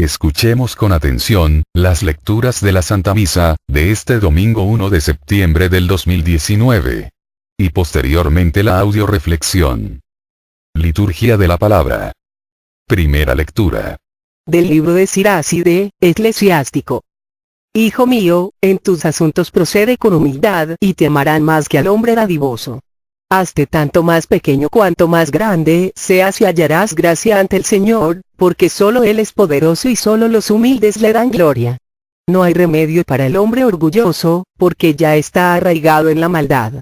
Escuchemos con atención, las lecturas de la Santa Misa, de este domingo 1 de septiembre del 2019. Y posteriormente la audioreflexión. Liturgia de la Palabra. Primera lectura. Del libro de Siracide, Eclesiástico. Hijo mío, en tus asuntos procede con humildad, y te amarán más que al hombre dadivoso. Hazte tanto más pequeño cuanto más grande seas y hallarás gracia ante el Señor, porque solo Él es poderoso y solo los humildes le dan gloria. No hay remedio para el hombre orgulloso, porque ya está arraigado en la maldad.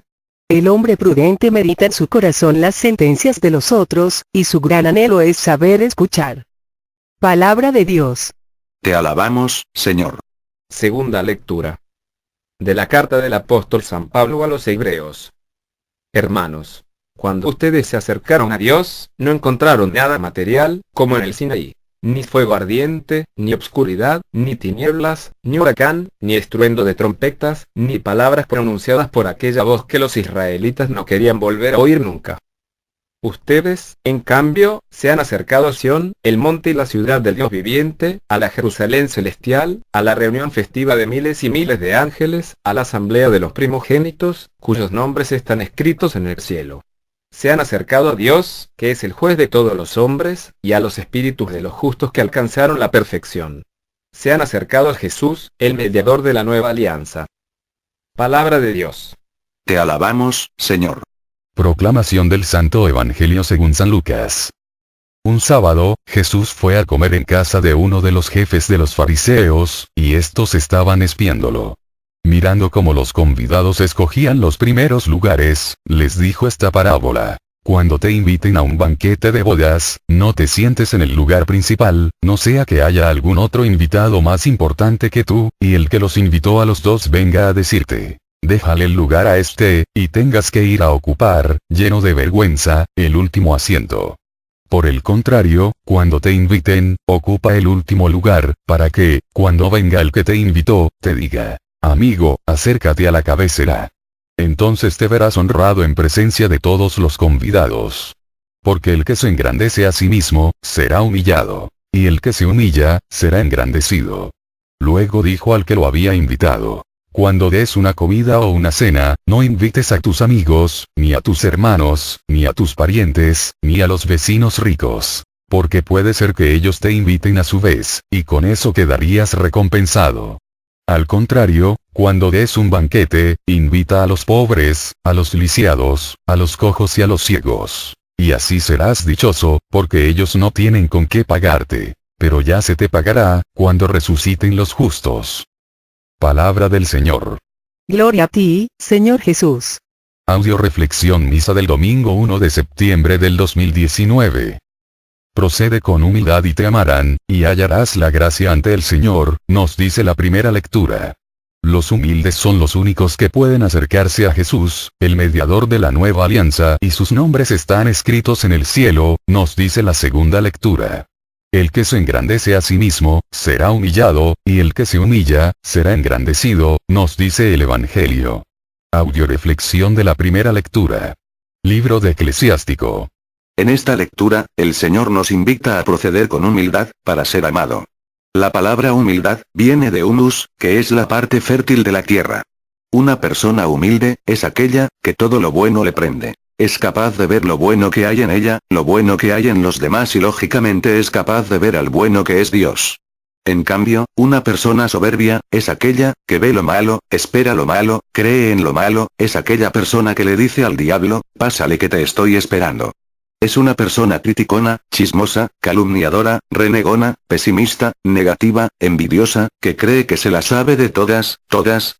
El hombre prudente medita en su corazón las sentencias de los otros, y su gran anhelo es saber escuchar. Palabra de Dios. Te alabamos, Señor. Segunda lectura. De la carta del apóstol San Pablo a los Hebreos. Hermanos, cuando ustedes se acercaron a Dios, no encontraron nada material, como en el Sinaí. Ni fuego ardiente, ni obscuridad, ni tinieblas, ni huracán, ni estruendo de trompetas, ni palabras pronunciadas por aquella voz que los israelitas no querían volver a oír nunca. Ustedes, en cambio, se han acercado a Sión, el monte y la ciudad del Dios viviente, a la Jerusalén celestial, a la reunión festiva de miles y miles de ángeles, a la asamblea de los primogénitos, cuyos nombres están escritos en el cielo. Se han acercado a Dios, que es el juez de todos los hombres, y a los espíritus de los justos que alcanzaron la perfección. Se han acercado a Jesús, el mediador de la nueva alianza. Palabra de Dios. Te alabamos, Señor. Proclamación del Santo Evangelio según San Lucas. Un sábado, Jesús fue a comer en casa de uno de los jefes de los fariseos, y estos estaban espiándolo. Mirando cómo los convidados escogían los primeros lugares, les dijo esta parábola. Cuando te inviten a un banquete de bodas, no te sientes en el lugar principal, no sea que haya algún otro invitado más importante que tú, y el que los invitó a los dos venga a decirte: déjale el lugar a este, y tengas que ir a ocupar, lleno de vergüenza, el último asiento. Por el contrario, cuando te inviten, ocupa el último lugar, para que, cuando venga el que te invitó, te diga: amigo, acércate a la cabecera. Entonces te verás honrado en presencia de todos los convidados. Porque el que se engrandece a sí mismo, será humillado, y el que se humilla, será engrandecido. Luego dijo al que lo había invitado: cuando des una comida o una cena, no invites a tus amigos, ni a tus hermanos, ni a tus parientes, ni a los vecinos ricos. Porque puede ser que ellos te inviten a su vez, y con eso quedarías recompensado. Al contrario, cuando des un banquete, invita a los pobres, a los lisiados, a los cojos y a los ciegos. Y así serás dichoso, porque ellos no tienen con qué pagarte. Pero ya se te pagará, cuando resuciten los justos. Palabra del Señor. Gloria a ti, Señor Jesús. Audioreflexión Misa del domingo 1 de septiembre del 2019. Procede con humildad y te amarán, y hallarás la gracia ante el Señor, nos dice la primera lectura. Los humildes son los únicos que pueden acercarse a Jesús, el mediador de la nueva alianza, y sus nombres están escritos en el cielo, nos dice la segunda lectura. El que se engrandece a sí mismo, será humillado, y el que se humilla, será engrandecido, nos dice el Evangelio. Audioreflexión de la primera lectura. Libro de Eclesiástico. En esta lectura, el Señor nos invita a proceder con humildad, para ser amado. La palabra humildad, viene de humus, que es la parte fértil de la tierra. Una persona humilde, es aquella, que todo lo bueno le prende. Es capaz de ver lo bueno que hay en ella, lo bueno que hay en los demás y lógicamente es capaz de ver al bueno que es Dios. En cambio, una persona soberbia, es aquella, que ve lo malo, espera lo malo, cree en lo malo, es aquella persona que le dice al diablo: pásale que te estoy esperando. Es una persona criticona, chismosa, calumniadora, renegona, pesimista, negativa, envidiosa, que cree que se la sabe de todas,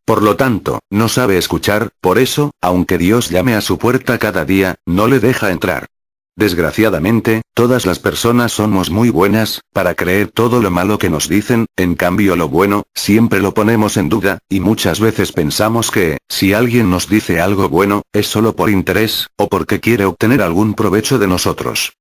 por lo tanto, no sabe escuchar, por eso, aunque Dios llame a su puerta cada día, no le deja entrar. Desgraciadamente, todas las personas somos muy buenas, para creer todo lo malo que nos dicen, en cambio lo bueno, siempre lo ponemos en duda, y muchas veces pensamos que, si alguien nos dice algo bueno, es solo por interés, o porque quiere obtener algún provecho de nosotros.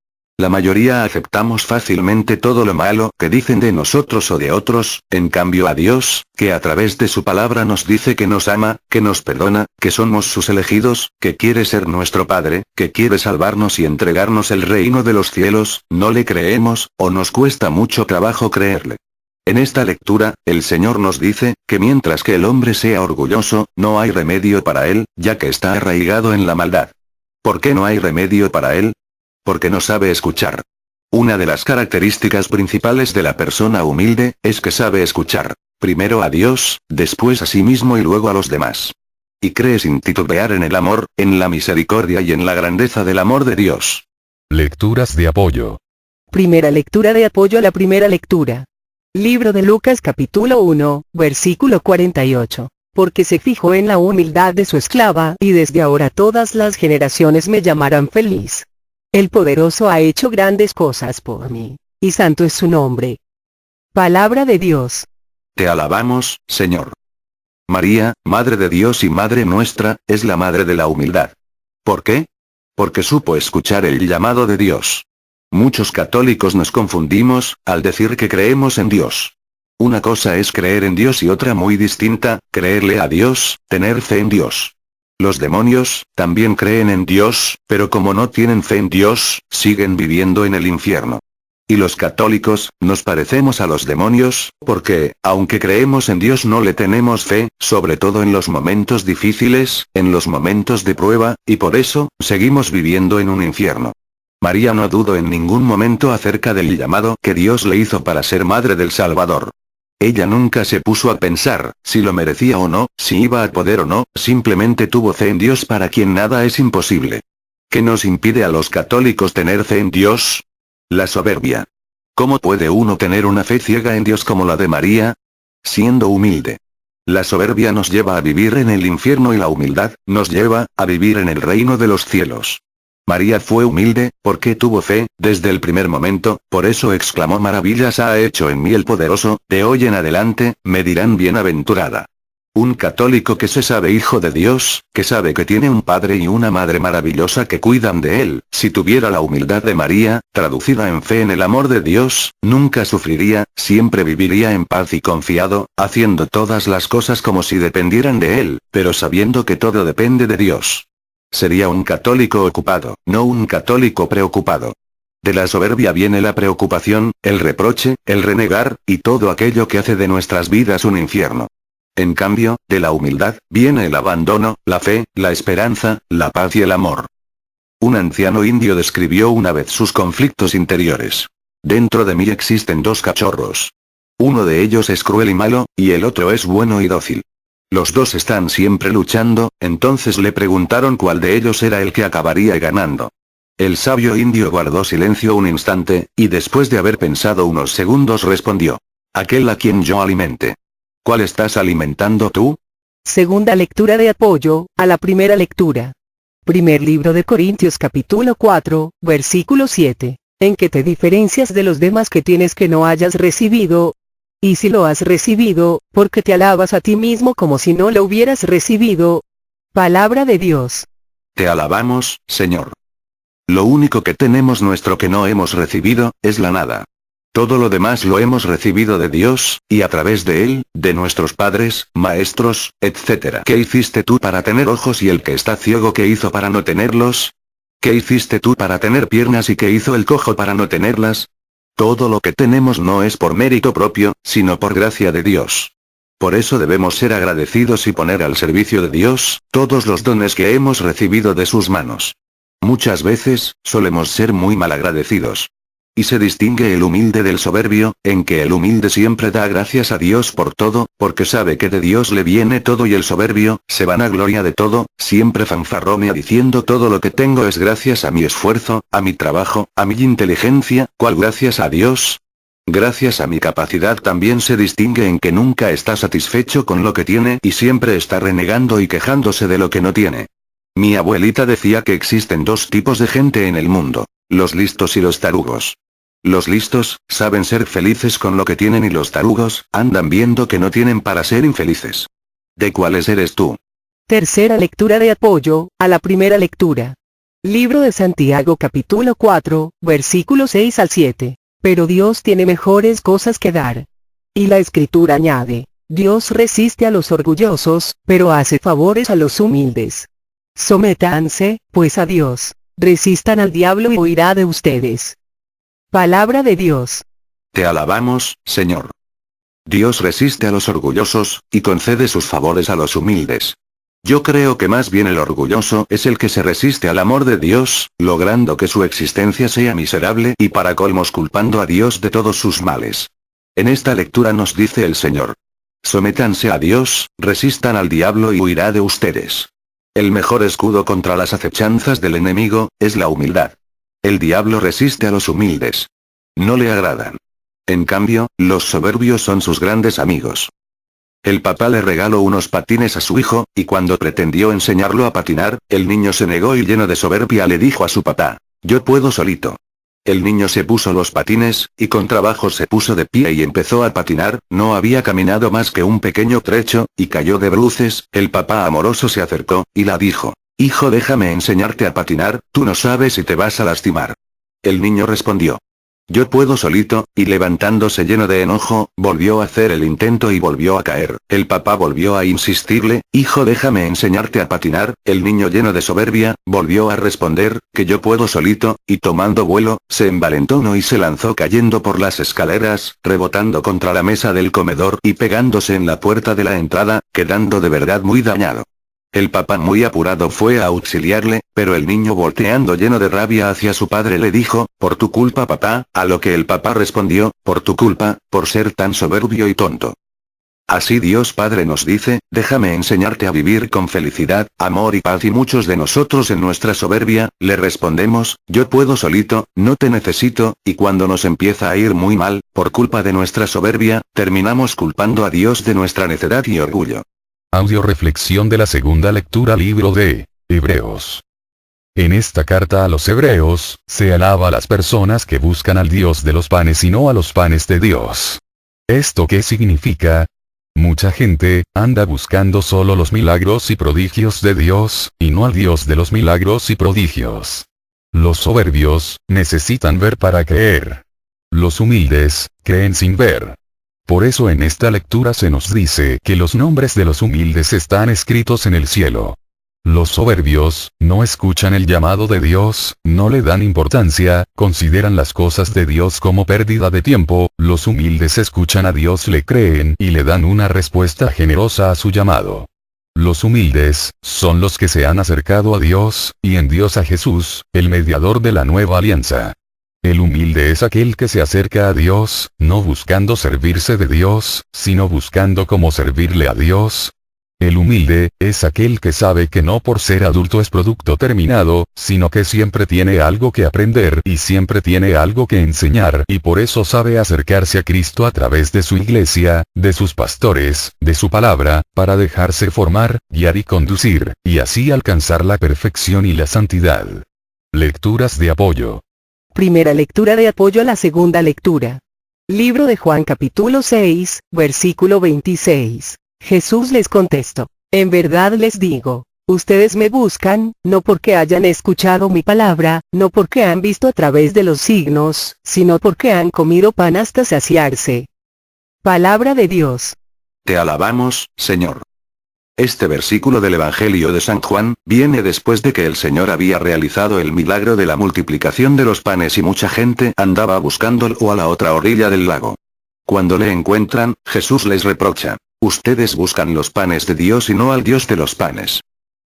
La mayoría aceptamos fácilmente todo lo malo que dicen de nosotros o de otros, en cambio a Dios, que a través de su palabra nos dice que nos ama, que nos perdona, que somos sus elegidos, que quiere ser nuestro Padre, que quiere salvarnos y entregarnos el reino de los cielos, no le creemos, o nos cuesta mucho trabajo creerle. En esta lectura, el Señor nos dice, que mientras que el hombre sea orgulloso, no hay remedio para él, ya que está arraigado en la maldad. ¿Por qué no hay remedio para él? Porque no sabe escuchar. Una de las características principales de la persona humilde, es que sabe escuchar. Primero a Dios, después a sí mismo y luego a los demás. Y cree sin titubear en el amor, en la misericordia y en la grandeza del amor de Dios. Lecturas de apoyo. Primera lectura de apoyo a la primera lectura. Libro de Lucas capítulo 1, versículo 48. Porque se fijó en la humildad de su esclava, y desde ahora todas las generaciones me llamarán feliz. El poderoso ha hecho grandes cosas por mí, y santo es su nombre. Palabra de Dios. Te alabamos, Señor. María, Madre de Dios y Madre nuestra, es la Madre de la humildad. ¿Por qué? Porque supo escuchar el llamado de Dios. Muchos católicos nos confundimos, al decir que creemos en Dios. Una cosa es creer en Dios y otra muy distinta, creerle a Dios, tener fe en Dios. Los demonios, también creen en Dios, pero como no tienen fe en Dios, siguen viviendo en el infierno. Y los católicos, nos parecemos a los demonios, porque, aunque creemos en Dios no le tenemos fe, sobre todo en los momentos difíciles, en los momentos de prueba, y por eso, seguimos viviendo en un infierno. María no dudó en ningún momento acerca del llamado que Dios le hizo para ser madre del Salvador. Ella nunca se puso a pensar, si lo merecía o no, si iba a poder o no, simplemente tuvo fe en Dios para quien nada es imposible. ¿Qué nos impide a los católicos tener fe en Dios? La soberbia. ¿Cómo puede uno tener una fe ciega en Dios como la de María? Siendo humilde. La soberbia nos lleva a vivir en el infierno y la humildad, nos lleva, a vivir en el reino de los cielos. María fue humilde, porque tuvo fe, desde el primer momento, por eso exclamó: maravillas ha hecho en mí el poderoso, de hoy en adelante, me dirán bienaventurada. Un católico que se sabe hijo de Dios, que sabe que tiene un padre y una madre maravillosa que cuidan de él, si tuviera la humildad de María, traducida en fe en el amor de Dios, nunca sufriría, siempre viviría en paz y confiado, haciendo todas las cosas como si dependieran de él, pero sabiendo que todo depende de Dios. Sería un católico ocupado, no un católico preocupado. De la soberbia viene la preocupación, el reproche, el renegar, y todo aquello que hace de nuestras vidas un infierno. En cambio, de la humildad, viene el abandono, la fe, la esperanza, la paz y el amor. Un anciano indio describió una vez sus conflictos interiores. Dentro de mí existen dos cachorros. Uno de ellos es cruel y malo, y el otro es bueno y dócil. Los dos están siempre luchando, entonces le preguntaron cuál de ellos era el que acabaría ganando. El sabio indio guardó silencio un instante, y después de haber pensado unos segundos respondió: aquel a quien yo alimente. ¿Cuál estás alimentando tú? Segunda lectura de apoyo a la primera lectura. Primer libro de Corintios capítulo 4, versículo 7. ¿En qué te diferencias de los demás que tienes que no hayas recibido? Y si lo has recibido, ¿por qué te alabas a ti mismo como si no lo hubieras recibido? Palabra de Dios. Te alabamos, Señor. Lo único que tenemos nuestro que no hemos recibido, es la nada. Todo lo demás lo hemos recibido de Dios, y a través de Él, de nuestros padres, maestros, etc. ¿Qué hiciste tú para tener ojos y el que está ciego qué hizo para no tenerlos? ¿Qué hiciste tú para tener piernas y qué hizo el cojo para no tenerlas? Todo lo que tenemos no es por mérito propio, sino por gracia de Dios. Por eso debemos ser agradecidos y poner al servicio de Dios, todos los dones que hemos recibido de sus manos. Muchas veces, solemos ser muy malagradecidos. Y se distingue el humilde del soberbio, en que el humilde siempre da gracias a Dios por todo, porque sabe que de Dios le viene todo, y el soberbio, se vanagloria de todo, siempre fanfarronea diciendo todo lo que tengo es gracias a mi esfuerzo, a mi trabajo, a mi inteligencia. ¿Cuál gracias a Dios? Gracias a mi capacidad. También se distingue en que nunca está satisfecho con lo que tiene y siempre está renegando y quejándose de lo que no tiene. Mi abuelita decía que existen dos tipos de gente en el mundo: los listos y los tarugos. Los listos, saben ser felices con lo que tienen, y los tarugos, andan viendo que no tienen para ser infelices. ¿De cuáles eres tú? Tercera lectura de apoyo a la primera lectura. Libro de Santiago capítulo 4, versículos 6 al 7. Pero Dios tiene mejores cosas que dar. Y la Escritura añade: Dios resiste a los orgullosos, pero hace favores a los humildes. Sométanse, pues, a Dios. Resistan al diablo y huirá de ustedes. Palabra de Dios. Te alabamos, Señor. Dios resiste a los orgullosos, y concede sus favores a los humildes. Yo creo que más bien el orgulloso es el que se resiste al amor de Dios, logrando que su existencia sea miserable y para colmos culpando a Dios de todos sus males. En esta lectura nos dice el Señor: sométanse a Dios, resistan al diablo y huirá de ustedes. El mejor escudo contra las acechanzas del enemigo es la humildad. El diablo resiste a los humildes. No le agradan. En cambio, los soberbios son sus grandes amigos. El papá le regaló unos patines a su hijo, y cuando pretendió enseñarlo a patinar, el niño se negó y lleno de soberbia le dijo a su papá: yo puedo solito. El niño se puso los patines, y con trabajo se puso de pie y empezó a patinar. No había caminado más que un pequeño trecho, y cayó de bruces. El papá amoroso se acercó, y la dijo: hijo, déjame enseñarte a patinar, tú no sabes si te vas a lastimar. El niño respondió: yo puedo solito, y levantándose lleno de enojo, volvió a hacer el intento y volvió a caer. El papá volvió a insistirle: hijo, déjame enseñarte a patinar. El niño lleno de soberbia, volvió a responder, que yo puedo solito, y tomando vuelo, se envalentonó y se lanzó cayendo por las escaleras, rebotando contra la mesa del comedor y pegándose en la puerta de la entrada, quedando de verdad muy dañado. El papá muy apurado fue a auxiliarle, pero el niño volteando lleno de rabia hacia su padre le dijo: por tu culpa papá, a lo que el papá respondió: por tu culpa, por ser tan soberbio y tonto. Así Dios Padre nos dice: déjame enseñarte a vivir con felicidad, amor y paz, y muchos de nosotros en nuestra soberbia, le respondemos: yo puedo solito, no te necesito, y cuando nos empieza a ir muy mal, por culpa de nuestra soberbia, terminamos culpando a Dios de nuestra necedad y orgullo. Audio reflexión de la segunda lectura, libro de Hebreos. En esta carta a los hebreos, se alaba a las personas que buscan al Dios de los panes y no a los panes de Dios. ¿Esto qué significa? Mucha gente anda buscando solo los milagros y prodigios de Dios, y no al Dios de los milagros y prodigios. Los soberbios necesitan ver para creer. Los humildes creen sin ver. Por eso en esta lectura se nos dice que los nombres de los humildes están escritos en el cielo. Los soberbios no escuchan el llamado de Dios, no le dan importancia, consideran las cosas de Dios como pérdida de tiempo. Los humildes escuchan a Dios, le creen y le dan una respuesta generosa a su llamado. Los humildes son los que se han acercado a Dios, y en Dios a Jesús, el mediador de la nueva alianza. El humilde es aquel que se acerca a Dios, no buscando servirse de Dios, sino buscando cómo servirle a Dios. El humilde es aquel que sabe que no por ser adulto es producto terminado, sino que siempre tiene algo que aprender y siempre tiene algo que enseñar, y por eso sabe acercarse a Cristo a través de su iglesia, de sus pastores, de su palabra, para dejarse formar, guiar y conducir, y así alcanzar la perfección y la santidad. Lecturas de apoyo. Primera lectura de apoyo a la segunda lectura. Libro de Juan capítulo 6, versículo 26. Jesús les contestó: en verdad les digo, ustedes me buscan, no porque hayan escuchado mi palabra, no porque han visto a través de los signos, sino porque han comido pan hasta saciarse. Palabra de Dios. Te alabamos, Señor. Este versículo del Evangelio de San Juan, viene después de que el Señor había realizado el milagro de la multiplicación de los panes y mucha gente andaba buscándolo a la otra orilla del lago. Cuando le encuentran, Jesús les reprocha: ustedes buscan los panes de Dios y no al Dios de los panes.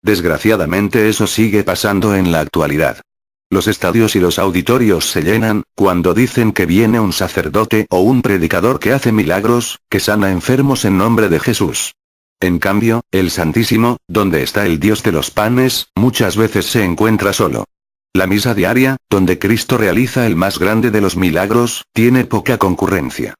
Desgraciadamente eso sigue pasando en la actualidad. Los estadios y los auditorios se llenan, cuando dicen que viene un sacerdote o un predicador que hace milagros, que sana enfermos en nombre de Jesús. En cambio, el Santísimo, donde está el Dios de los panes, muchas veces se encuentra solo. La misa diaria, donde Cristo realiza el más grande de los milagros, tiene poca concurrencia.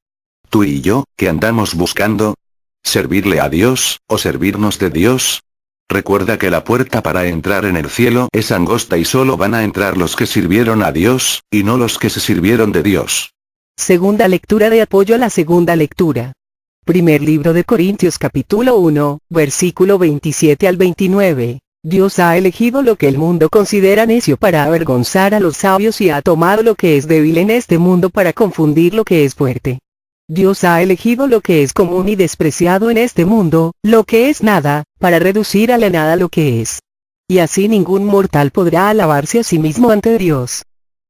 Tú y yo, ¿qué andamos buscando? ¿Servirle a Dios, o servirnos de Dios? Recuerda que la puerta para entrar en el cielo es angosta y solo van a entrar los que sirvieron a Dios, y no los que se sirvieron de Dios. Segunda lectura de apoyo a la segunda lectura. Primer libro de Corintios capítulo 1, versículo 27 al 29. Dios ha elegido lo que el mundo considera necio para avergonzar a los sabios y ha tomado lo que es débil en este mundo para confundir lo que es fuerte. Dios ha elegido lo que es común y despreciado en este mundo, lo que es nada, para reducir a la nada lo que es. Y así ningún mortal podrá alabarse a sí mismo ante Dios.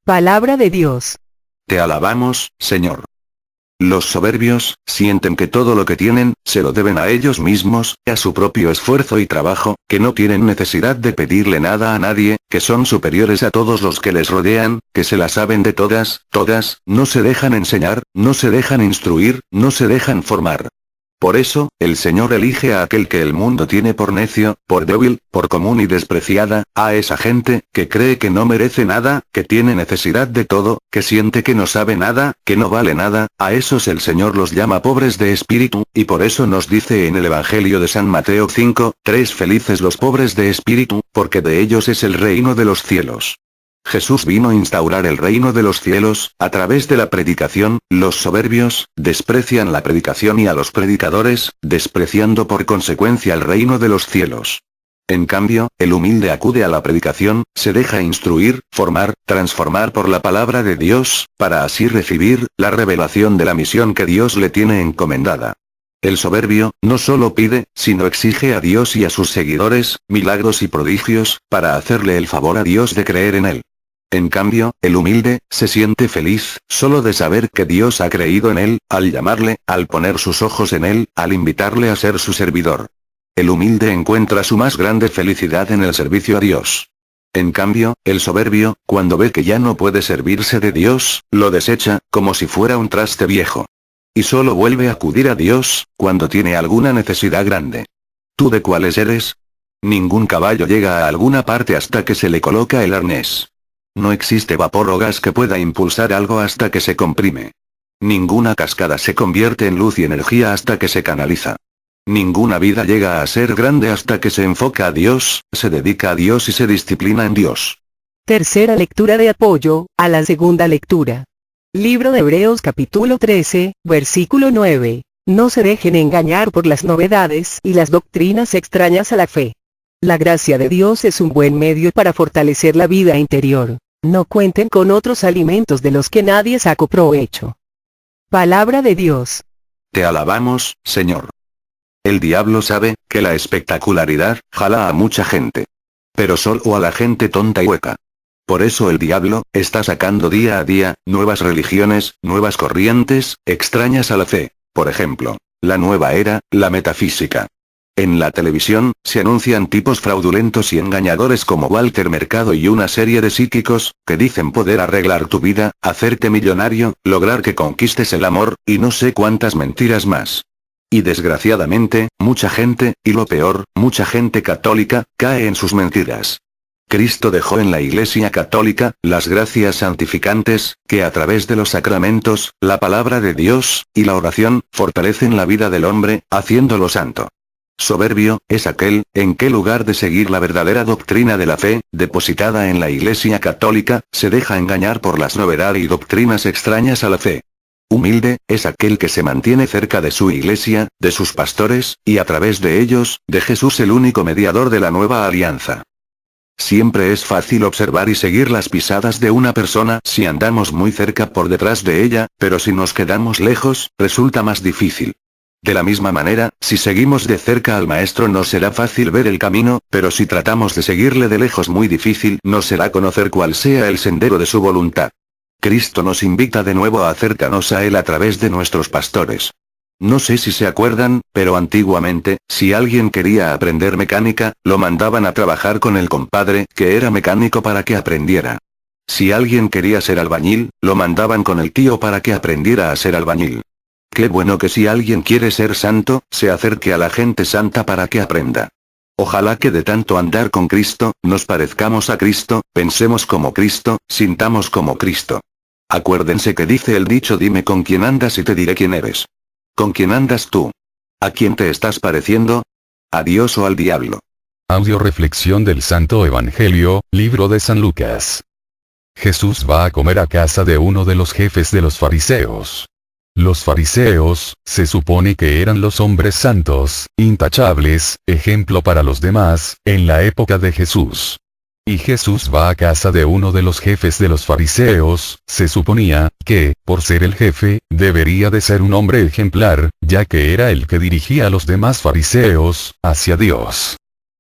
Palabra de Dios. Te alabamos, Señor. Los soberbios, sienten que todo lo que tienen, se lo deben a ellos mismos, a su propio esfuerzo y trabajo, que no tienen necesidad de pedirle nada a nadie, que son superiores a todos los que les rodean, que se la saben de todas, no se dejan enseñar, no se dejan instruir, no se dejan formar. Por eso, el Señor elige a aquel que el mundo tiene por necio, por débil, por común y despreciada, a esa gente, que cree que no merece nada, que tiene necesidad de todo, que siente que no sabe nada, que no vale nada, a esos el Señor los llama pobres de espíritu, y por eso nos dice en el Evangelio de San Mateo 5:3 felices los pobres de espíritu, porque de ellos es el reino de los cielos. Jesús vino a instaurar el reino de los cielos, a través de la predicación. Los soberbios, desprecian la predicación y a los predicadores, despreciando por consecuencia el reino de los cielos. En cambio, el humilde acude a la predicación, se deja instruir, formar, transformar por la palabra de Dios, para así recibir la revelación de la misión que Dios le tiene encomendada. El soberbio, no solo pide, sino exige a Dios y a sus seguidores, milagros y prodigios, para hacerle el favor a Dios de creer en él. En cambio, el humilde, se siente feliz, solo de saber que Dios ha creído en él, al llamarle, al poner sus ojos en él, al invitarle a ser su servidor. El humilde encuentra su más grande felicidad en el servicio a Dios. En cambio, el soberbio, cuando ve que ya no puede servirse de Dios, lo desecha, como si fuera un traste viejo. Y solo vuelve a acudir a Dios, cuando tiene alguna necesidad grande. ¿Tú de cuáles eres? Ningún caballo llega a alguna parte hasta que se le coloca el arnés. No existe vapor o gas que pueda impulsar algo hasta que se comprime. Ninguna cascada se convierte en luz y energía hasta que se canaliza. Ninguna vida llega a ser grande hasta que se enfoca a Dios, se dedica a Dios y se disciplina en Dios. Tercera lectura de apoyo a la segunda lectura. Libro de Hebreos capítulo 13, versículo 9. No se dejen engañar por las novedades y las doctrinas extrañas a la fe. La gracia de Dios es un buen medio para fortalecer la vida interior. No cuenten con otros alimentos de los que nadie sacó provecho. Palabra de Dios. Te alabamos, Señor. El diablo sabe que la espectacularidad jala a mucha gente. Pero solo a la gente tonta y hueca. Por eso el diablo está sacando día a día nuevas religiones, nuevas corrientes, extrañas a la fe. Por ejemplo, la nueva era, la metafísica. En la televisión, se anuncian tipos fraudulentos y engañadores como Walter Mercado y una serie de psíquicos, que dicen poder arreglar tu vida, hacerte millonario, lograr que conquistes el amor, y no sé cuántas mentiras más. Y desgraciadamente, mucha gente, y lo peor, mucha gente católica, cae en sus mentiras. Cristo dejó en la Iglesia Católica, las gracias santificantes, que a través de los sacramentos, la palabra de Dios, y la oración, fortalecen la vida del hombre, haciéndolo santo. Soberbio, es aquel, en que lugar de seguir la verdadera doctrina de la fe, depositada en la Iglesia Católica, se deja engañar por las novedades y doctrinas extrañas a la fe. Humilde, es aquel que se mantiene cerca de su iglesia, de sus pastores, y a través de ellos, de Jesús el único mediador de la nueva alianza. Siempre es fácil observar y seguir las pisadas de una persona si andamos muy cerca por detrás de ella, pero si nos quedamos lejos, resulta más difícil. De la misma manera, si seguimos de cerca al Maestro nos será fácil ver el camino, pero si tratamos de seguirle de lejos muy difícil nos será conocer cuál sea el sendero de su voluntad. Cristo nos invita de nuevo a acercarnos a Él a través de nuestros pastores. No sé si se acuerdan, pero antiguamente, si alguien quería aprender mecánica, lo mandaban a trabajar con el compadre, que era mecánico para que aprendiera. Si alguien quería ser albañil, lo mandaban con el tío para que aprendiera a ser albañil. Qué bueno que si alguien quiere ser santo, se acerque a la gente santa para que aprenda. Ojalá que de tanto andar con Cristo, nos parezcamos a Cristo, pensemos como Cristo, sintamos como Cristo. Acuérdense que dice el dicho: dime con quién andas y te diré quién eres. ¿Con quién andas tú? ¿A quién te estás pareciendo? ¿A Dios o al diablo? Audio reflexión del Santo Evangelio, libro de San Lucas. Jesús va a comer a casa de uno de los jefes de los fariseos. Los fariseos, se supone que eran los hombres santos, intachables, ejemplo para los demás, en la época de Jesús. Y Jesús va a casa de uno de los jefes de los fariseos, se suponía, que, por ser el jefe, debería de ser un hombre ejemplar, ya que era el que dirigía a los demás fariseos, hacia Dios.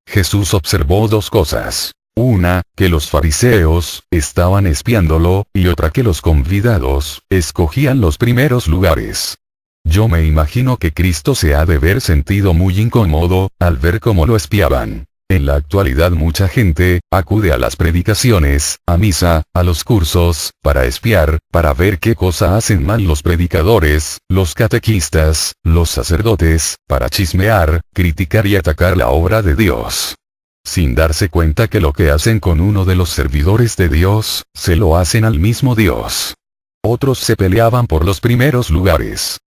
Jesús observó dos cosas. Una, que los fariseos estaban espiándolo, y otra que los convidados escogían los primeros lugares. Yo me imagino que Cristo se ha de ver sentido muy incómodo, al ver cómo lo espiaban. En la actualidad mucha gente acude a las predicaciones, a misa, a los cursos, para espiar, para ver qué cosa hacen mal los predicadores, los catequistas, los sacerdotes, para chismear, criticar y atacar la obra de Dios. Sin darse cuenta que lo que hacen con uno de los servidores de Dios, se lo hacen al mismo Dios. Otros se peleaban por los primeros lugares.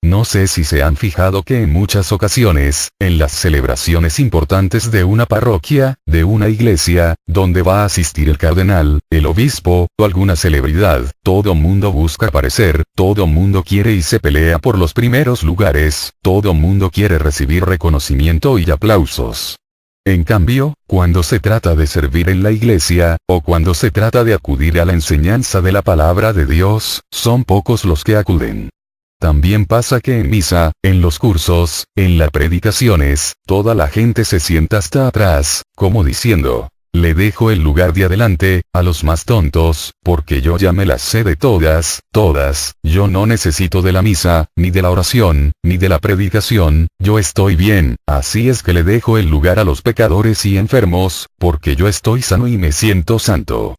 No sé si se han fijado que en muchas ocasiones, en las celebraciones importantes de una parroquia, de una iglesia, donde va a asistir el cardenal, el obispo, o alguna celebridad, todo mundo busca aparecer, todo mundo quiere y se pelea por los primeros lugares, todo mundo quiere recibir reconocimiento y aplausos. En cambio, cuando se trata de servir en la iglesia, o cuando se trata de acudir a la enseñanza de la palabra de Dios, son pocos los que acuden. También pasa que en misa, en los cursos, en las predicaciones, toda la gente se sienta hasta atrás, como diciendo, le dejo el lugar de adelante, a los más tontos, porque yo ya me las sé de todas, yo no necesito de la misa, ni de la oración, ni de la predicación, yo estoy bien, así es que le dejo el lugar a los pecadores y enfermos, porque yo estoy sano y me siento santo.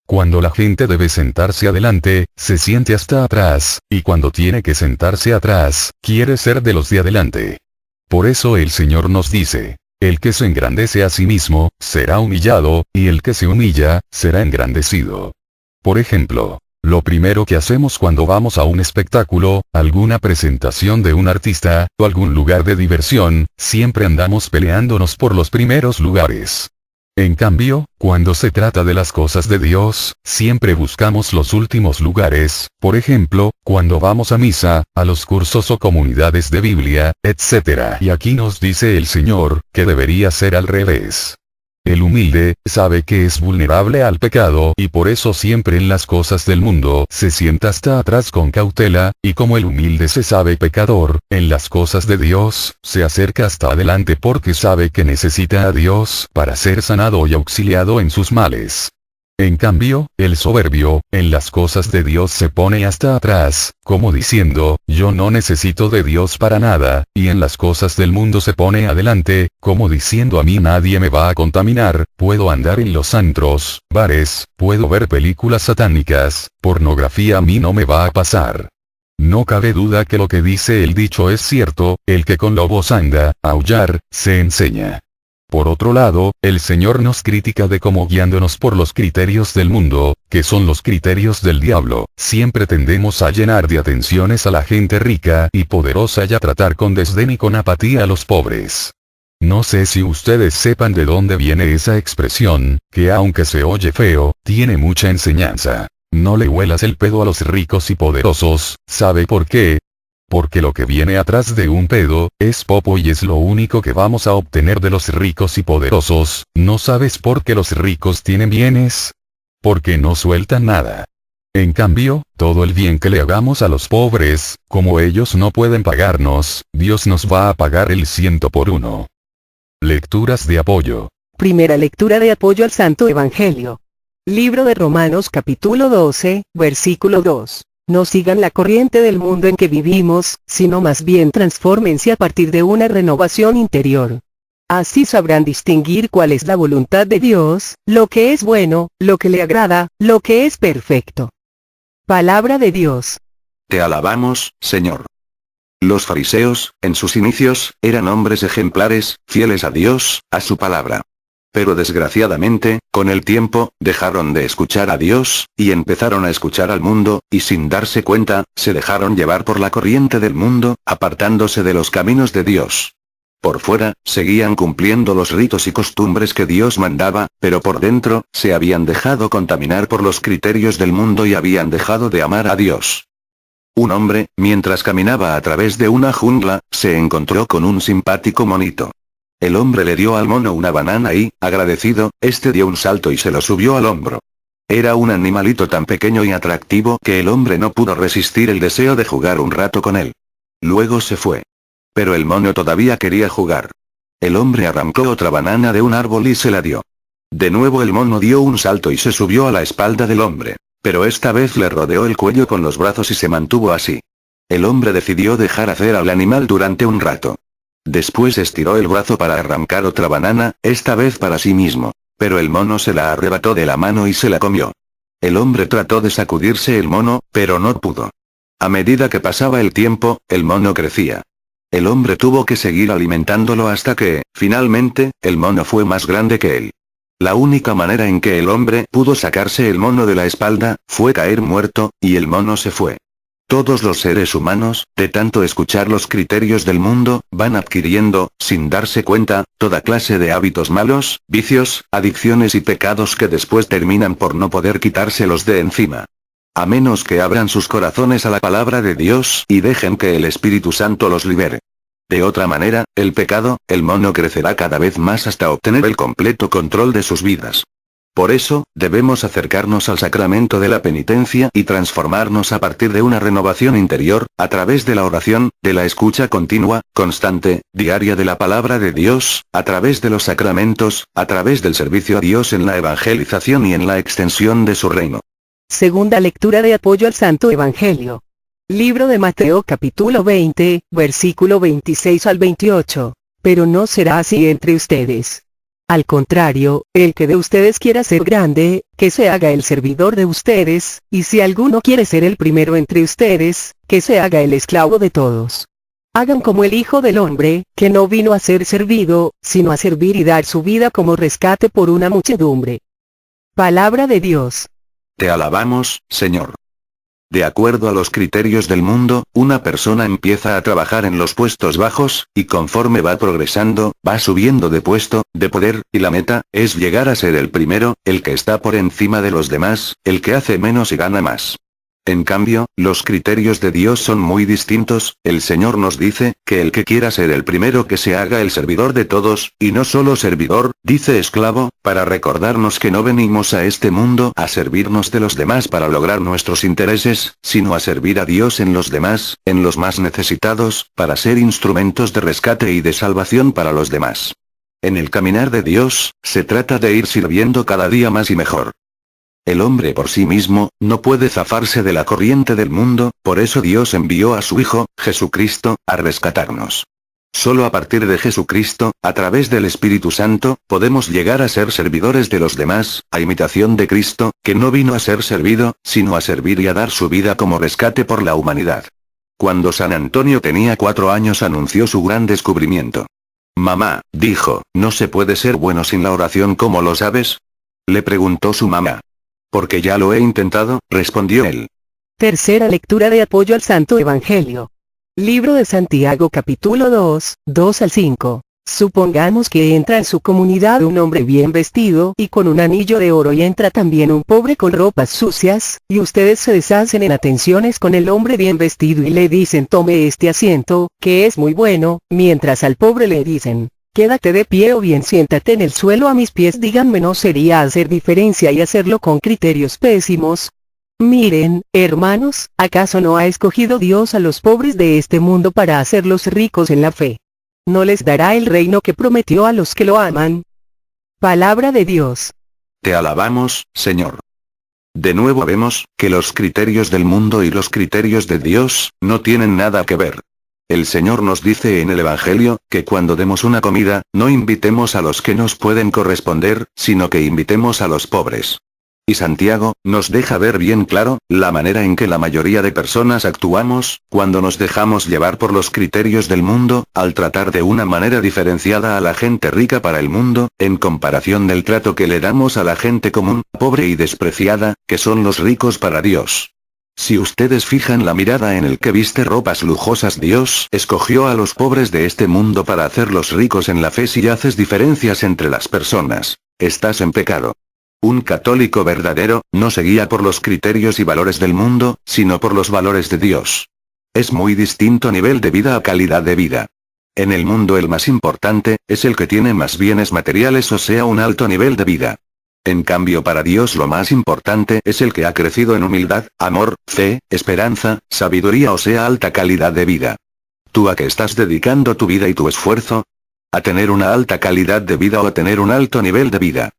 Cuando la gente debe sentarse adelante, se siente hasta atrás, y cuando tiene que sentarse atrás, quiere ser de los de adelante. Por eso el Señor nos dice, el que se engrandece a sí mismo, será humillado, y el que se humilla, será engrandecido. Por ejemplo, lo primero que hacemos cuando vamos a un espectáculo, alguna presentación de un artista, o algún lugar de diversión, siempre andamos peleándonos por los primeros lugares. En cambio, cuando se trata de las cosas de Dios, siempre buscamos los últimos lugares, por ejemplo, cuando vamos a misa, a los cursos o comunidades de Biblia, etc. Y aquí nos dice el Señor, que debería ser al revés. El humilde, sabe que es vulnerable al pecado y por eso siempre en las cosas del mundo se sienta hasta atrás con cautela, y como el humilde se sabe pecador, en las cosas de Dios, se acerca hasta adelante porque sabe que necesita a Dios para ser sanado y auxiliado en sus males. En cambio, el soberbio, en las cosas de Dios se pone hasta atrás, como diciendo, yo no necesito de Dios para nada, y en las cosas del mundo se pone adelante, como diciendo a mí nadie me va a contaminar, puedo andar en los antros, bares, puedo ver películas satánicas, pornografía a mí no me va a pasar. No cabe duda que lo que dice el dicho es cierto, el que con lobos anda, a aullar, se enseña. Por otro lado, el Señor nos critica de cómo guiándonos por los criterios del mundo, que son los criterios del diablo, siempre tendemos a llenar de atenciones a la gente rica y poderosa y a tratar con desdén y con apatía a los pobres. No sé si ustedes sepan de dónde viene esa expresión, que aunque se oye feo, tiene mucha enseñanza. No le huelas el pedo a los ricos y poderosos, ¿sabe por qué? Porque lo que viene atrás de un pedo, es popo y es lo único que vamos a obtener de los ricos y poderosos. ¿No sabes por qué los ricos tienen bienes? Porque no sueltan nada. En cambio, todo el bien que le hagamos a los pobres, como ellos no pueden pagarnos, Dios nos va a pagar el 100 por 1. Lecturas de apoyo. Primera lectura de apoyo al Santo Evangelio. Libro de Romanos capítulo 12, versículo 2. No sigan la corriente del mundo en que vivimos, sino más bien transfórmense a partir de una renovación interior. Así sabrán distinguir cuál es la voluntad de Dios, lo que es bueno, lo que le agrada, lo que es perfecto. Palabra de Dios. Te alabamos, Señor. Los fariseos, en sus inicios, eran hombres ejemplares, fieles a Dios, a su palabra. Pero desgraciadamente, con el tiempo, dejaron de escuchar a Dios, y empezaron a escuchar al mundo, y sin darse cuenta, se dejaron llevar por la corriente del mundo, apartándose de los caminos de Dios. Por fuera, seguían cumpliendo los ritos y costumbres que Dios mandaba, pero por dentro, se habían dejado contaminar por los criterios del mundo y habían dejado de amar a Dios. Un hombre, mientras caminaba a través de una jungla, se encontró con un simpático monito. El hombre le dio al mono una banana y, agradecido, este dio un salto y se lo subió al hombro. Era un animalito tan pequeño y atractivo que el hombre no pudo resistir el deseo de jugar un rato con él. Luego se fue. Pero el mono todavía quería jugar. El hombre arrancó otra banana de un árbol y se la dio. De nuevo el mono dio un salto y se subió a la espalda del hombre. Pero esta vez le rodeó el cuello con los brazos y se mantuvo así. El hombre decidió dejar hacer al animal durante un rato. Después estiró el brazo para arrancar otra banana, esta vez para sí mismo. Pero el mono se la arrebató de la mano y se la comió. El hombre trató de sacudirse el mono, pero no pudo. A medida que pasaba el tiempo, el mono crecía. El hombre tuvo que seguir alimentándolo hasta que, finalmente, el mono fue más grande que él. La única manera en que el hombre pudo sacarse el mono de la espalda, fue caer muerto, y el mono se fue. Todos los seres humanos, de tanto escuchar los criterios del mundo, van adquiriendo, sin darse cuenta, toda clase de hábitos malos, vicios, adicciones y pecados que después terminan por no poder quitárselos de encima. A menos que abran sus corazones a la palabra de Dios y dejen que el Espíritu Santo los libere. De otra manera, el pecado, el mono crecerá cada vez más hasta obtener el completo control de sus vidas. Por eso, debemos acercarnos al sacramento de la penitencia y transformarnos a partir de una renovación interior, a través de la oración, de la escucha continua, constante, diaria de la palabra de Dios, a través de los sacramentos, a través del servicio a Dios en la evangelización y en la extensión de su reino. Segunda lectura de apoyo al Santo Evangelio. Libro de Mateo capítulo 20, versículo 26 al 28. Pero no será así entre ustedes. Al contrario, el que de ustedes quiera ser grande, que se haga el servidor de ustedes, y si alguno quiere ser el primero entre ustedes, que se haga el esclavo de todos. Hagan como el Hijo del Hombre, que no vino a ser servido, sino a servir y dar su vida como rescate por una muchedumbre. Palabra de Dios. Te alabamos, Señor. De acuerdo a los criterios del mundo, una persona empieza a trabajar en los puestos bajos, y conforme va progresando, va subiendo de puesto, de poder, y la meta, es llegar a ser el primero, el que está por encima de los demás, el que hace menos y gana más. En cambio, los criterios de Dios son muy distintos. El Señor nos dice, que el que quiera ser el primero que se haga el servidor de todos, y no solo servidor, dice esclavo, para recordarnos que no venimos a este mundo a servirnos de los demás para lograr nuestros intereses, sino a servir a Dios en los demás, en los más necesitados, para ser instrumentos de rescate y de salvación para los demás. En el caminar de Dios, se trata de ir sirviendo cada día más y mejor. El hombre por sí mismo, no puede zafarse de la corriente del mundo, por eso Dios envió a su Hijo, Jesucristo, a rescatarnos. Solo a partir de Jesucristo, a través del Espíritu Santo, podemos llegar a ser servidores de los demás, a imitación de Cristo, que no vino a ser servido, sino a servir y a dar su vida como rescate por la humanidad. Cuando San Antonio tenía 4 años anunció su gran descubrimiento. Mamá, dijo, ¿no se puede ser bueno sin la oración? ¿Cómo lo sabes? Le preguntó su mamá. Porque ya lo he intentado, respondió él. Tercera lectura de apoyo al Santo Evangelio. Libro de Santiago capítulo 2, 2 al 5. Supongamos que entra en su comunidad un hombre bien vestido y con un anillo de oro y entra también un pobre con ropas sucias, y ustedes se deshacen en atenciones con el hombre bien vestido y le dicen tome este asiento, que es muy bueno, mientras al pobre le dicen, quédate de pie o bien siéntate en el suelo a mis pies. Díganme, ¿no sería hacer diferencia y hacerlo con criterios pésimos? Miren, hermanos, ¿acaso no ha escogido Dios a los pobres de este mundo para hacerlos ricos en la fe? ¿No les dará el reino que prometió a los que lo aman? Palabra de Dios. Te alabamos, Señor. De nuevo vemos, que los criterios del mundo y los criterios de Dios, no tienen nada que ver. El Señor nos dice en el Evangelio, que cuando demos una comida, no invitemos a los que nos pueden corresponder, sino que invitemos a los pobres. Y Santiago, nos deja ver bien claro, la manera en que la mayoría de personas actuamos, cuando nos dejamos llevar por los criterios del mundo, al tratar de una manera diferenciada a la gente rica para el mundo, en comparación del trato que le damos a la gente común, pobre y despreciada, que son los ricos para Dios. Si ustedes fijan la mirada en el que viste ropas lujosas, Dios escogió a los pobres de este mundo para hacerlos ricos en la fe. Si haces diferencias entre las personas, estás en pecado. Un católico verdadero, no se guía por los criterios y valores del mundo, sino por los valores de Dios. Es muy distinto nivel de vida a calidad de vida. En el mundo el más importante, es el que tiene más bienes materiales, o sea un alto nivel de vida. En cambio para Dios lo más importante es el que ha crecido en humildad, amor, fe, esperanza, sabiduría, o sea alta calidad de vida. ¿Tú a qué estás dedicando tu vida y tu esfuerzo? ¿A tener una alta calidad de vida o a tener un alto nivel de vida?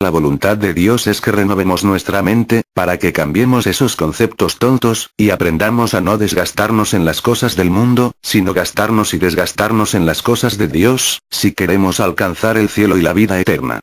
La voluntad de Dios es que renovemos nuestra mente, para que cambiemos esos conceptos tontos, y aprendamos a no desgastarnos en las cosas del mundo, sino gastarnos y desgastarnos en las cosas de Dios, si queremos alcanzar el cielo y la vida eterna.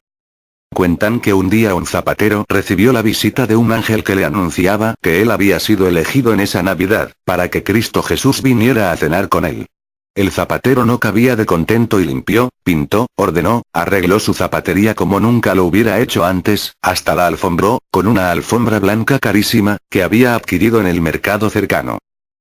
Cuentan que un día un zapatero recibió la visita de un ángel que le anunciaba que él había sido elegido en esa Navidad, para que Cristo Jesús viniera a cenar con él. El zapatero no cabía de contento y limpió, pintó, ordenó, arregló su zapatería como nunca lo hubiera hecho antes, hasta la alfombró, con una alfombra blanca carísima, que había adquirido en el mercado cercano.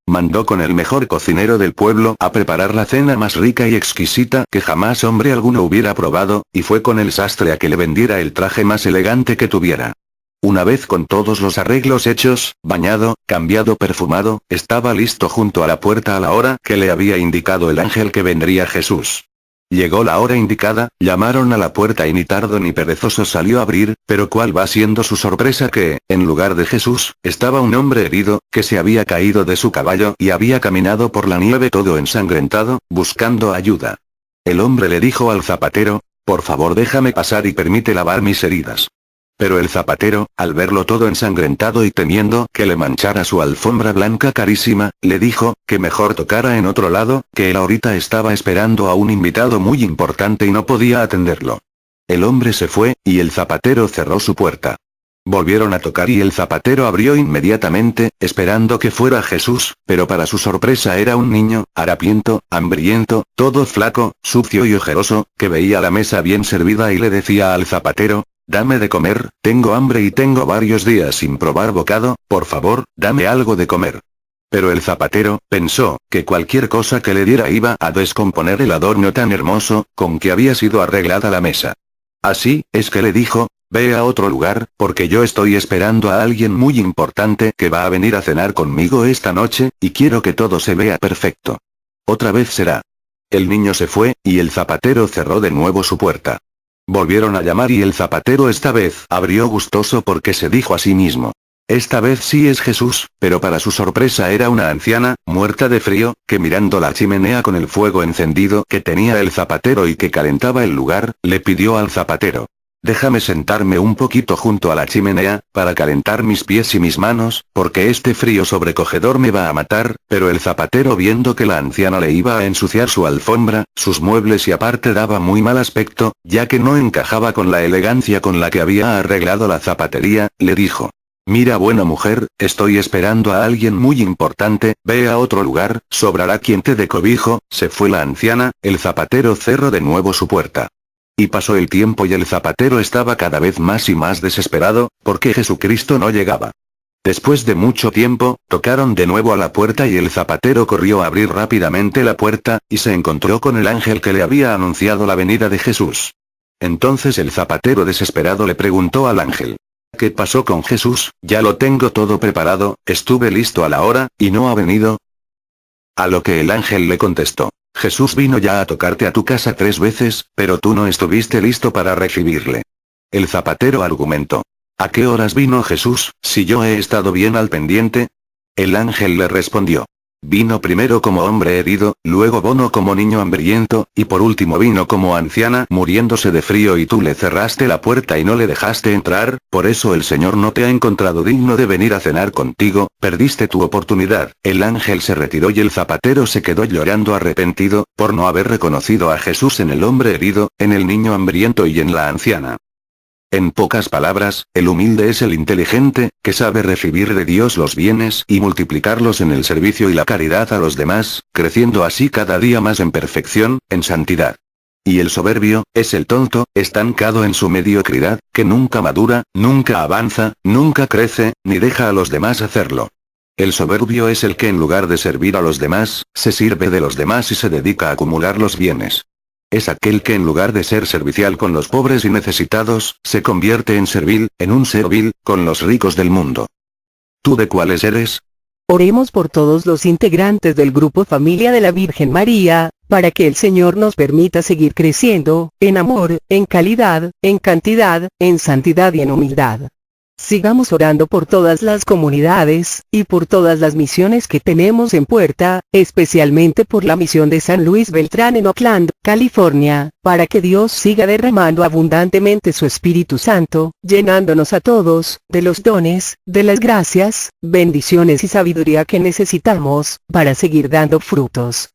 Mandó con el mejor cocinero del pueblo a preparar la cena más rica y exquisita que jamás hombre alguno hubiera probado, y fue con el sastre a que le vendiera el traje más elegante que tuviera. Una vez con todos los arreglos hechos, bañado, cambiado, perfumado, estaba listo junto a la puerta a la hora que le había indicado el ángel que vendría Jesús. Llegó la hora indicada, llamaron a la puerta y ni tardo ni perezoso salió a abrir, pero cuál va siendo su sorpresa que, en lugar de Jesús, estaba un hombre herido, que se había caído de su caballo y había caminado por la nieve todo ensangrentado, buscando ayuda. El hombre le dijo al zapatero: «Por favor déjame pasar y permite lavar mis heridas». Pero el zapatero, al verlo todo ensangrentado y temiendo que le manchara su alfombra blanca carísima, le dijo que mejor tocara en otro lado, que él ahorita estaba esperando a un invitado muy importante y no podía atenderlo. El hombre se fue, y el zapatero cerró su puerta. Volvieron a tocar y el zapatero abrió inmediatamente, esperando que fuera Jesús, pero para su sorpresa era un niño, harapiento, hambriento, todo flaco, sucio y ojeroso, que veía la mesa bien servida y le decía al zapatero: «Dame de comer, tengo hambre y tengo varios días sin probar bocado, por favor, dame algo de comer». Pero el zapatero pensó que cualquier cosa que le diera iba a descomponer el adorno tan hermoso, con que había sido arreglada la mesa. Así es que le dijo: «Ve a otro lugar, porque yo estoy esperando a alguien muy importante que va a venir a cenar conmigo esta noche, y quiero que todo se vea perfecto. Otra vez será». El niño se fue, y el zapatero cerró de nuevo su puerta. Volvieron a llamar y el zapatero esta vez abrió gustoso porque se dijo a sí mismo: «Esta vez sí es Jesús», pero para su sorpresa era una anciana, muerta de frío, que mirando la chimenea con el fuego encendido que tenía el zapatero y que calentaba el lugar, le pidió al zapatero: «Déjame sentarme un poquito junto a la chimenea, para calentar mis pies y mis manos, porque este frío sobrecogedor me va a matar». Pero el zapatero, viendo que la anciana le iba a ensuciar su alfombra, sus muebles y aparte daba muy mal aspecto, ya que no encajaba con la elegancia con la que había arreglado la zapatería, le dijo: «Mira, buena mujer, estoy esperando a alguien muy importante, ve a otro lugar, sobrará quien te dé cobijo». Se fue la anciana, el zapatero cerró de nuevo su puerta. Y pasó el tiempo y el zapatero estaba cada vez más y más desesperado, porque Jesucristo no llegaba. Después de mucho tiempo, tocaron de nuevo a la puerta y el zapatero corrió a abrir rápidamente la puerta, y se encontró con el ángel que le había anunciado la venida de Jesús. Entonces el zapatero desesperado le preguntó al ángel: «¿Qué pasó con Jesús? Ya lo tengo todo preparado, estuve listo a la hora, y no ha venido». A lo que el ángel le contestó: «Jesús vino ya a tocarte a tu casa 3 veces, pero tú no estuviste listo para recibirle». El zapatero argumentó: «¿A qué horas vino Jesús, si yo he estado bien al pendiente?». El ángel le respondió: «Vino primero como hombre herido, luego vino como niño hambriento, y por último vino como anciana muriéndose de frío y tú le cerraste la puerta y no le dejaste entrar, por eso el Señor no te ha encontrado digno de venir a cenar contigo, perdiste tu oportunidad». El ángel se retiró y el zapatero se quedó llorando arrepentido, por no haber reconocido a Jesús en el hombre herido, en el niño hambriento y en la anciana. En pocas palabras, el humilde es el inteligente, que sabe recibir de Dios los bienes y multiplicarlos en el servicio y la caridad a los demás, creciendo así cada día más en perfección, en santidad. Y el soberbio, es el tonto, estancado en su mediocridad, que nunca madura, nunca avanza, nunca crece, ni deja a los demás hacerlo. El soberbio es el que en lugar de servir a los demás, se sirve de los demás y se dedica a acumular los bienes. Es aquel que en lugar de ser servicial con los pobres y necesitados, se convierte en servil, en un ser vil, con los ricos del mundo. ¿Tú de cuáles eres? Oremos por todos los integrantes del grupo Familia de la Virgen María, para que el Señor nos permita seguir creciendo, en amor, en calidad, en cantidad, en santidad y en humildad. Sigamos orando por todas las comunidades, y por todas las misiones que tenemos en puerta, especialmente por la misión de San Luis Beltrán en Oakland, California, para que Dios siga derramando abundantemente su Espíritu Santo, llenándonos a todos, de los dones, de las gracias, bendiciones y sabiduría que necesitamos, para seguir dando frutos.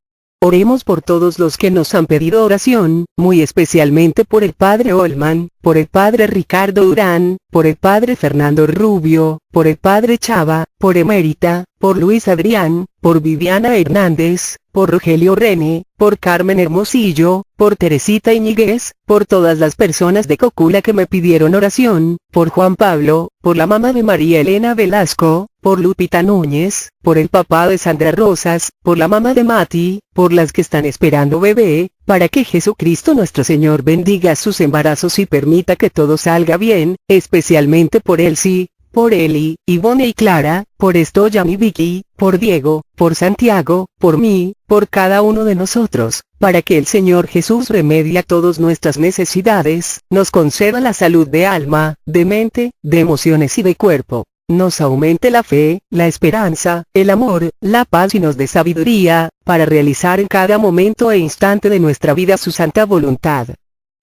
Oremos por todos los que nos han pedido oración, muy especialmente por el Padre Olman, por el Padre Ricardo Durán, por el Padre Fernando Rubio, por el Padre Chava, por Emérita, por Luis Adrián, por Viviana Hernández, por Rogelio Rene, por Carmen Hermosillo, por Teresita Iñiguez, por todas las personas de Cocula que me pidieron oración, por Juan Pablo, por la mamá de María Elena Velasco, por Lupita Núñez, por el papá de Sandra Rosas, por la mamá de Mati, por las que están esperando bebé, para que Jesucristo nuestro Señor bendiga sus embarazos y permita que todo salga bien, especialmente por Elsie, por Eli, Ivonne y Clara, por Estoya y Vicky, por Diego, por Santiago, por mí, por cada uno de nosotros, para que el Señor Jesús remedie todas nuestras necesidades, nos conceda la salud de alma, de mente, de emociones y de cuerpo, nos aumente la fe, la esperanza, el amor, la paz y nos dé sabiduría, para realizar en cada momento e instante de nuestra vida su santa voluntad.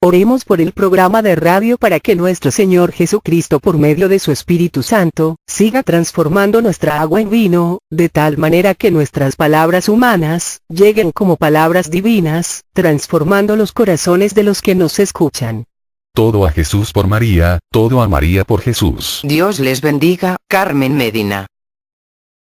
Oremos por el programa de radio para que nuestro Señor Jesucristo por medio de su Espíritu Santo, siga transformando nuestra agua en vino, de tal manera que nuestras palabras humanas, lleguen como palabras divinas, transformando los corazones de los que nos escuchan. Todo a Jesús por María, todo a María por Jesús. Dios les bendiga, Carmen Medina.